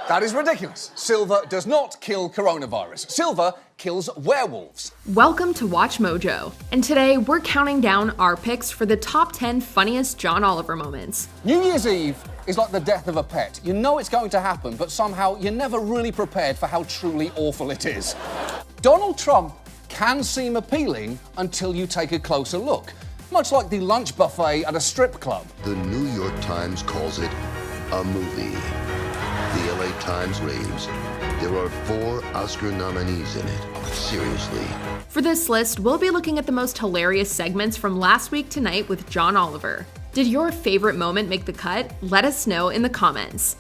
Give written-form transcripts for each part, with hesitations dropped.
That is ridiculous. Silver does not kill coronavirus. Silver kills werewolves. Welcome to Watch Mojo, and today we're counting down our picks for the top 10 funniest John Oliver moments. New Year's Eve is like the death of a pet. You know it's going to happen, but somehow you're never really prepared for how truly awful it is. Donald Trump can seem appealing until you take a closer look, much like the lunch buffet at a strip club. The New York Times calls it a movie. The LA Times raves there are 4 Oscar nominees in it. Seriously. For this list, we'll be looking at the most hilarious segments from last week tonight with John Oliver. Did your favorite moment make the cut? Let us know in the comments.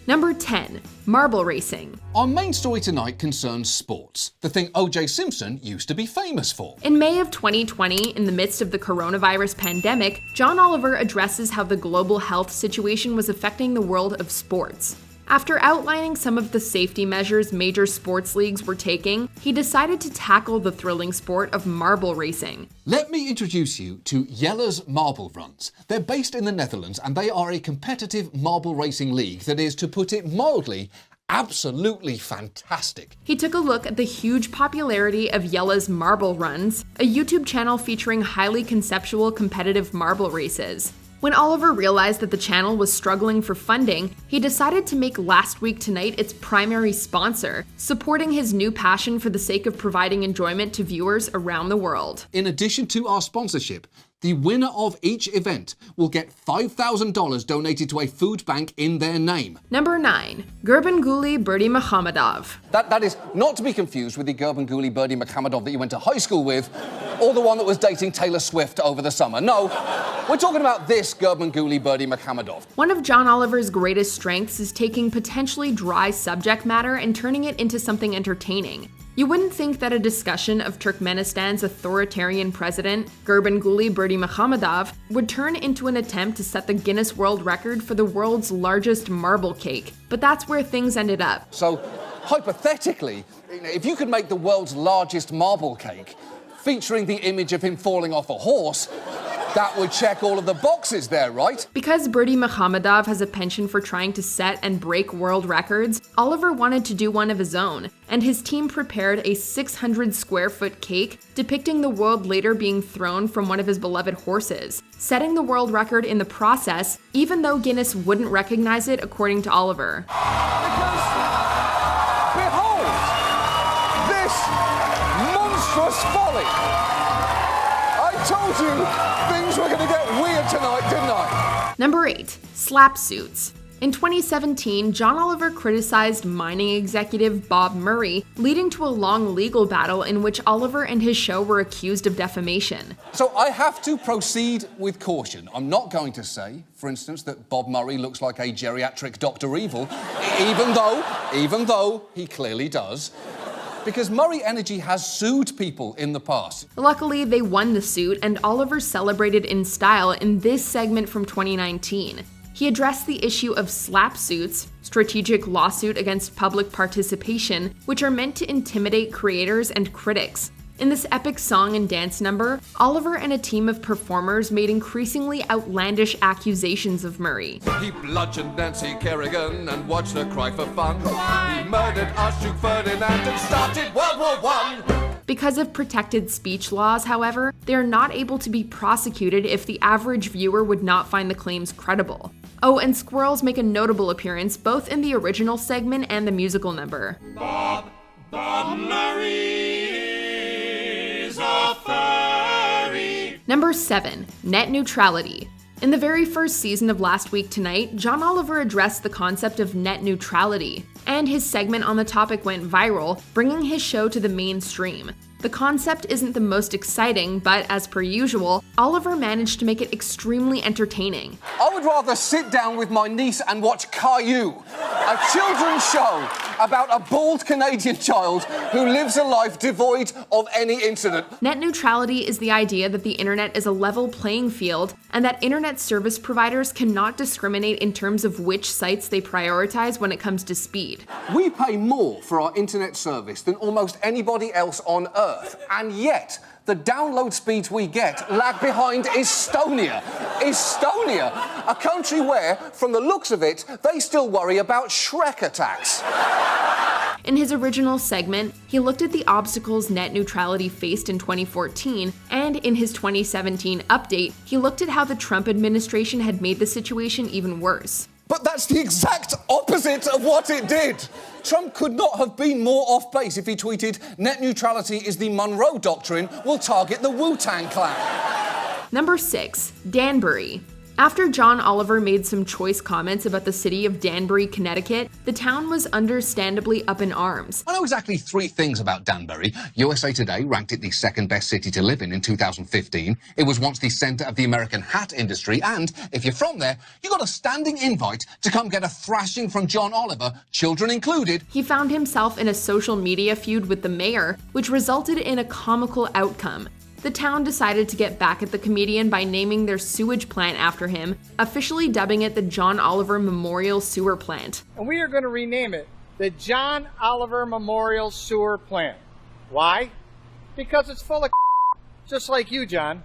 Number 10. Marble racing. Our main story tonight concerns sports, the thing O.J. Simpson used to be famous for. In May of 2020, in the midst of the coronavirus pandemic, John Oliver addresses how the global health situation was affecting the world of sports. After outlining some of the safety measures major sports leagues were taking, he decided to tackle the thrilling sport of marble racing. Let me introduce you to Jelle's Marble Runs. They're based in the Netherlands and they are a competitive marble racing league that is, to put it mildly, absolutely fantastic. He took a look at the huge popularity of Jelle's Marble Runs, a YouTube channel featuring highly conceptual competitive marble races. When Oliver realized that the channel was struggling for funding, he decided to make Last Week Tonight its primary sponsor, supporting his new passion for the sake of providing enjoyment to viewers around the world. In addition to our sponsorship, the winner of each event will get $5,000 donated to a food bank in their name. Number 9. Gurban Ghoulie Birdie Mohammadov. That is not to be confused with the Gurban Ghoulie Birdie Mohammadov that you went to high school with, or the one that was dating Taylor Swift over the summer. No, we're talking about this Gurban Ghoulie Birdie Mohammadov. One of John Oliver's greatest strengths is taking potentially dry subject matter and turning it into something entertaining. You wouldn't think that a discussion of Turkmenistan's authoritarian president, Gurban Ghoulie Birdie Mohammadov, would turn into an attempt to set the Guinness World Record for the world's largest marble cake, but that's where things ended up. So, hypothetically, if you could make the world's largest marble cake, featuring the image of him falling off a horse, that would check all of the boxes there, right? Because Birdie Mohammadov has a penchant for trying to set and break world records, Oliver wanted to do one of his own, and his team prepared a 600-square-foot cake depicting the world later being thrown from one of his beloved horses, setting the world record in the process, even though Guinness wouldn't recognize it, according to Oliver. Because, behold, this monstrous folly. I told you things were going to get weird tonight, didn't I? Number 8. Slap suits. In 2017, John Oliver criticized mining executive Bob Murray, leading to a long legal battle in which Oliver and his show were accused of defamation. So I have to proceed with caution. I'm not going to say, for instance, that Bob Murray looks like a geriatric Dr. Evil, even though he clearly does. Because Murray Energy has sued people in the past. Luckily, they won the suit, and Oliver celebrated in style in this segment from 2019. He addressed the issue of slap suits, strategic lawsuit against public participation, which are meant to intimidate creators and critics. In this epic song and dance number, Oliver and a team of performers made increasingly outlandish accusations of Murray. He bludgeoned Nancy Kerrigan and watched her cry for fun. He murdered Archduke Ferdinand and started World War I. Because of protected speech laws, however, they are not able to be prosecuted if the average viewer would not find the claims credible. Oh, and squirrels make a notable appearance both in the original segment and the musical number. Bob Murray. Furry. Number 7. Net neutrality. In the very first season of Last Week Tonight, John Oliver addressed the concept of net neutrality, and his segment on the topic went viral, bringing his show to the mainstream. The concept isn't the most exciting, but as per usual, Oliver managed to make it extremely entertaining. I would rather sit down with my niece and watch Caillou, a children's show about a bald Canadian child who lives a life devoid of any incident. Net neutrality is the idea that the internet is a level playing field and that internet service providers cannot discriminate in terms of which sites they prioritize when it comes to speed. We pay more for our internet service than almost anybody else on Earth, and yet the download speeds we get lag behind Estonia. Estonia, a country where, from the looks of it, they still worry about Shrek attacks. In his original segment, he looked at the obstacles net neutrality faced in 2014, and in his 2017 update, he looked at how the Trump administration had made the situation even worse. But that's the exact opposite of what it did. Trump could not have been more off base if he tweeted, "Net neutrality is the Monroe Doctrine, will target the Wu-Tang Clan." Number 6. Danbury. After John Oliver made some choice comments about the city of Danbury, Connecticut, the town was understandably up in arms. I know exactly 3 things about Danbury. USA Today ranked it the 2nd best city to live in 2015. It was once the center of the American hat industry, and if you're from there, you got a standing invite to come get a thrashing from John Oliver, children included. He found himself in a social media feud with the mayor, which resulted in a comical outcome. The town decided to get back at the comedian by naming their sewage plant after him, officially dubbing it the John Oliver Memorial Sewer Plant. And we are going to rename it the John Oliver Memorial Sewer Plant. Why? Because it's full of just like you, John.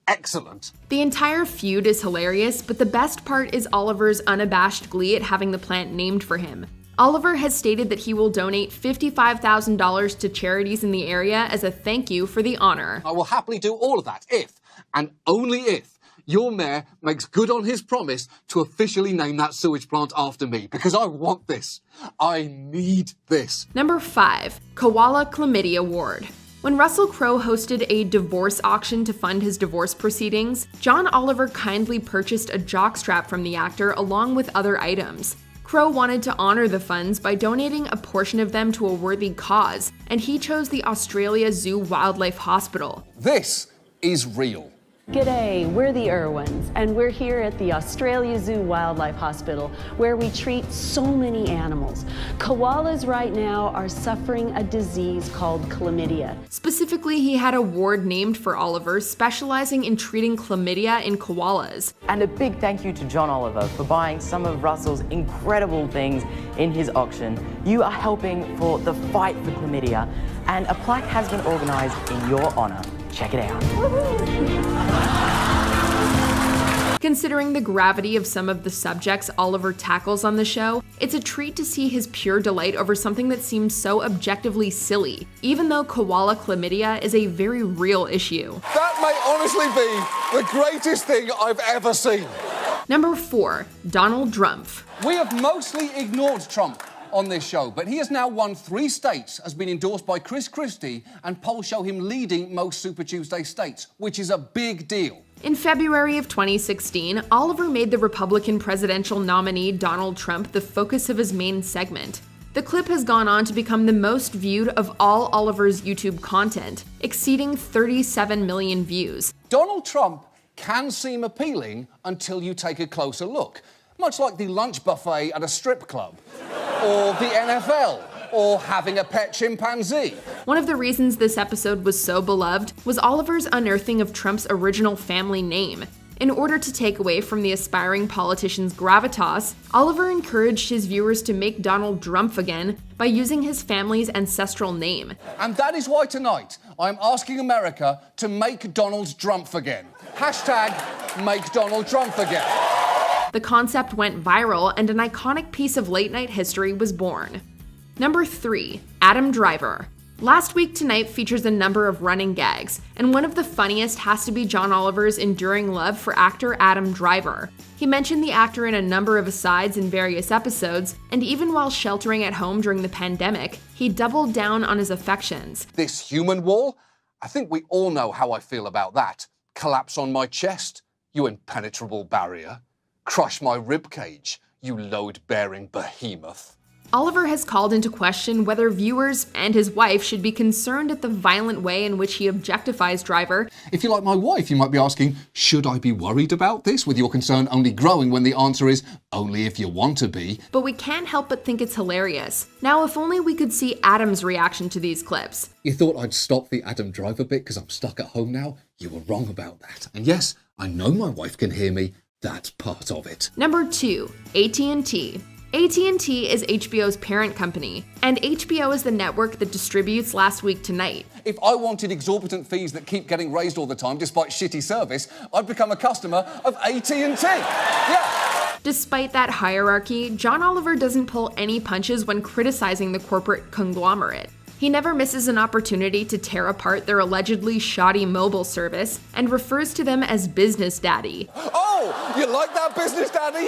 Excellent. The entire feud is hilarious, but the best part is Oliver's unabashed glee at having the plant named for him. Oliver has stated that he will donate $55,000 to charities in the area as a thank you for the honor. I will happily do all of that if, and only if, your mayor makes good on his promise to officially name that sewage plant after me, because I want this. I need this. Number 5. Koala Chlamydia Ward. When Russell Crowe hosted a divorce auction to fund his divorce proceedings, John Oliver kindly purchased a jockstrap from the actor along with other items. Crowe wanted to honor the funds by donating a portion of them to a worthy cause, and he chose the Australia Zoo Wildlife Hospital. This is real. G'day, we're the Irwins, and we're here at the Australia Zoo Wildlife Hospital, where we treat so many animals. Koalas right now are suffering a disease called chlamydia. Specifically, he had a ward named for Oliver, specializing in treating chlamydia in koalas. And a big thank you to John Oliver for buying some of Russell's incredible things in his auction. You are helping for the fight for chlamydia, and a plaque has been organized in your honor. Check it out. Considering the gravity of some of the subjects Oliver tackles on the show, it's a treat to see his pure delight over something that seems so objectively silly, even though koala chlamydia is a very real issue. That may honestly be the greatest thing I've ever seen. Number 4. Donald Drumpf. We have mostly ignored Trump on this show, but he has now won 3 states, has been endorsed by Chris Christie, and polls show him leading most Super Tuesday states, which is a big deal. In February of 2016, Oliver made the Republican presidential nominee Donald Trump the focus of his main segment. The clip has gone on to become the most viewed of all Oliver's YouTube content, exceeding 37 million views. Donald Trump can seem appealing until you take a closer look, much like the lunch buffet at a strip club, or the NFL, or having a pet chimpanzee. One of the reasons this episode was so beloved was Oliver's unearthing of Trump's original family name. In order to take away from the aspiring politician's gravitas, Oliver encouraged his viewers to make Donald Drumpf again by using his family's ancestral name. And that is why tonight I'm asking America to make Donald Drumpf again. Hashtag make Donald Drumpf again. The concept went viral, and an iconic piece of late-night history was born. Number 3. Adam Driver. Last Week Tonight features a number of running gags, and one of the funniest has to be John Oliver's enduring love for actor Adam Driver. He mentioned the actor in a number of asides in various episodes, and even while sheltering at home during the pandemic, he doubled down on his affections. This human wall? I think we all know how I feel about that. Collapse on my chest, you impenetrable barrier. Crush my ribcage, you load-bearing behemoth. Oliver has called into question whether viewers and his wife should be concerned at the violent way in which he objectifies Driver. If you're like my wife, you might be asking, should I be worried about this? With your concern only growing when the answer is, only if you want to be. But we can't help but think it's hilarious. Now, if only we could see Adam's reaction to these clips. You thought I'd stop the Adam Driver bit because I'm stuck at home now? You were wrong about that. And yes, I know my wife can hear me. That's part of it. Number 2. at&t. AT&T is HBO's parent company, and HBO is the network that distributes Last Week Tonight. If I wanted exorbitant fees that keep getting raised all the time despite shitty service, I'd become a customer of AT&T. Yeah. Despite that hierarchy, John Oliver doesn't pull any punches when criticizing the corporate conglomerate. He never misses an opportunity to tear apart their allegedly shoddy mobile service and refers to them as business daddy. Oh, you like that, business daddy?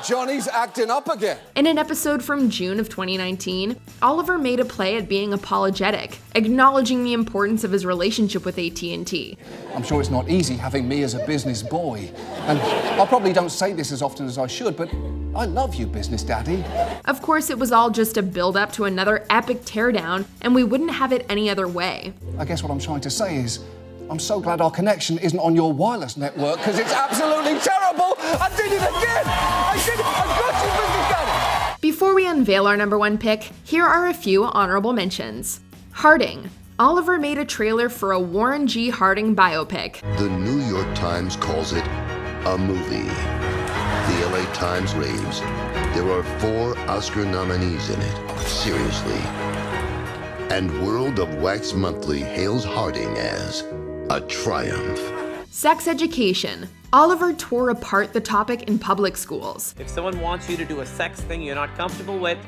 Johnny's acting up again. In an episode from June of 2019, Oliver made a play at being apologetic, acknowledging the importance of his relationship with AT&T. I'm sure it's not easy having me as a business boy. And I probably don't say this as often as I should, but I love you, business daddy. Of course, it was all just a build-up to another epic teardown, and we wouldn't have it any other way. I guess what I'm trying to say is, I'm so glad our connection isn't on your wireless network, because it's absolutely terrible! I did it again! I got you, business daddy! Before we unveil our number one pick, here are a few honorable mentions. Harding. Oliver made a trailer for a Warren G. Harding biopic. The New York Times calls it a movie. The LA Times raves. There are 4 Oscar nominees in it. Seriously. And World of Wax Monthly hails Harding as a triumph. Sex education. Oliver tore apart the topic in public schools. If someone wants you to do a sex thing you're not comfortable with,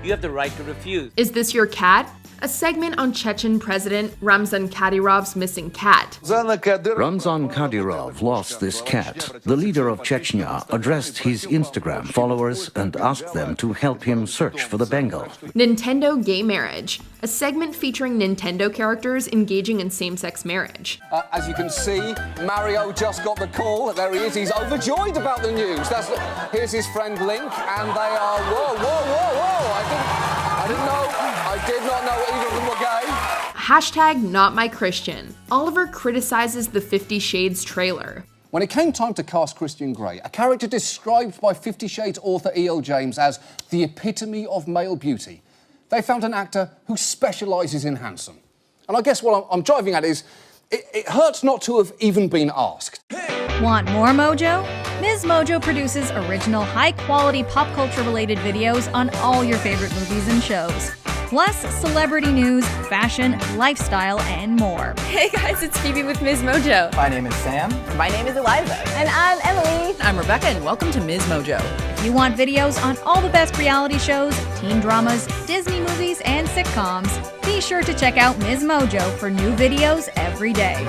you have the right to refuse. Is This Your Cat? A segment on Chechen President Ramzan Kadyrov's missing cat. Ramzan Kadyrov lost this cat. The leader of Chechnya addressed his Instagram followers and asked them to help him search for the Bengal. Nintendo Gay Marriage. A segment featuring Nintendo characters engaging in same-sex marriage. As you can see, Mario just got the call. There he is. He's overjoyed about the news. Here's his friend Link, and they are... Whoa. I did not know either of them were gay. Hashtag Not My Christian. Oliver criticizes the 50 Shades trailer. When it came time to cast Christian Grey, a character described by 50 Shades author E.L. James as the epitome of male beauty, they found an actor who specialises in handsome. And I guess what I'm driving at is, it hurts not to have even been asked. Want more Mojo? Ms. Mojo produces original, high-quality pop culture-related videos on all your favorite movies and shows. Plus, celebrity news, fashion, lifestyle, and more. Hey guys, it's Phoebe with Ms. Mojo. My name is Sam. My name is Eliza. And I'm Emily. I'm Rebecca, and welcome to Ms. Mojo. If you want videos on all the best reality shows, teen dramas, Disney movies, and sitcoms, be sure to check out Ms. Mojo for new videos every day.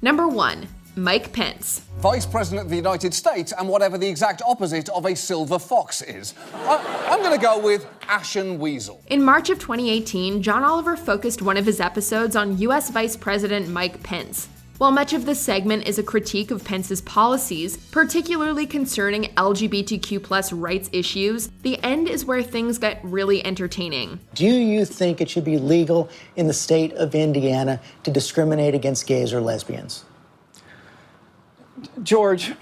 Number 1. Mike Pence. Vice President of the United States and whatever the exact opposite of a silver fox is. I'm going to go with Ashen Weasel. In March of 2018, John Oliver focused one of his episodes on U.S. Vice President Mike Pence. While much of the segment is a critique of Pence's policies, particularly concerning LGBTQ+ rights issues, the end is where things get really entertaining. Do you think it should be legal in the state of Indiana to discriminate against gays or lesbians? George,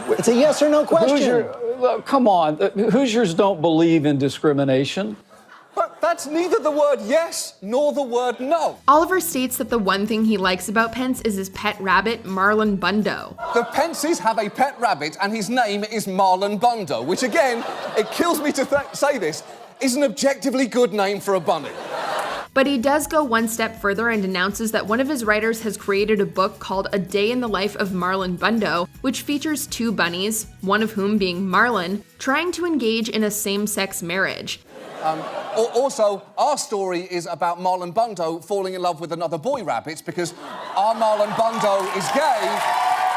it's a yes or no question. Come on, Hoosiers don't believe in discrimination. But that's neither the word yes nor the word no. Oliver states that the one thing he likes about Pence is his pet rabbit, Marlon Bundo. The Pences have a pet rabbit and his name is Marlon Bundo, which again, it kills me to say this, is an objectively good name for a bunny. But he does go one step further and announces that one of his writers has created a book called A Day in the Life of Marlon Bundo, which features 2 bunnies, one of whom being Marlon, trying to engage in a same-sex marriage. Also, our story is about Marlon Bundo falling in love with another boy rabbit because our Marlon Bundo is gay,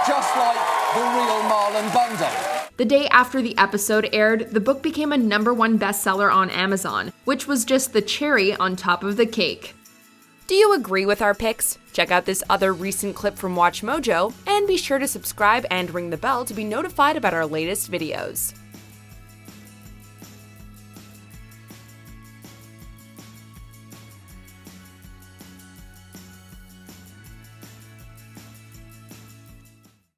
just like the real Marlon Bundo. The day after the episode aired, the book became a #1 bestseller on Amazon, which was just the cherry on top of the cake. Do you agree with our picks? Check out this other recent clip from WatchMojo, and be sure to subscribe and ring the bell to be notified about our latest videos.